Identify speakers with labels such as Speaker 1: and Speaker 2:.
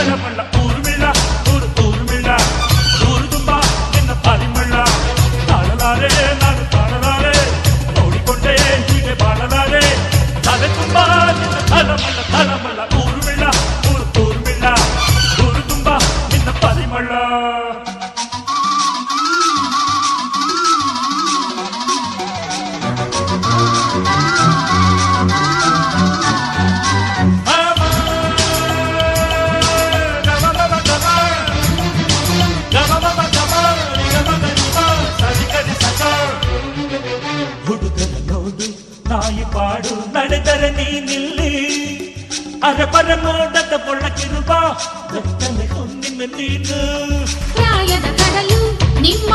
Speaker 1: ತಳಮಳ್ಳ ಊರ್ಮಿಳ ಊರ್ಮಿಳ ಊರು ತುಂಬ ನಿನ್ನ ಪರಿಮಳ ತಾಳಲಾರೆ ನಾನು ತಾಳಲಾರೆ ನೋಡಿಕೊಂಡೆ ಹೀಗೆ ಬಾಳಲಾರೆ ತಲೆ ತುಂಬ ನಿನ್ನ ತಳಮಳ್ಳ ಊರ್ಮಿಳ ಊರ್ಮಿಳ ಊರು ತುಂಬ ನಿನ್ನ ಪರಿಮಳ ಹುಡುಗರ ನೋಡು ನಾಯಿ ಪಾಡು ನಡೆದರೆ ನೀನಿಲ್ಲಿ ಅರಬರ ನೋಡದ ಒಳಗಿರುವ ಬೆತ್ತನೆ ಹೊನ್ನಿನ ನೀನು
Speaker 2: ಪ್ರಾಯದ ಕಡಲು ನಿಮ್ಮ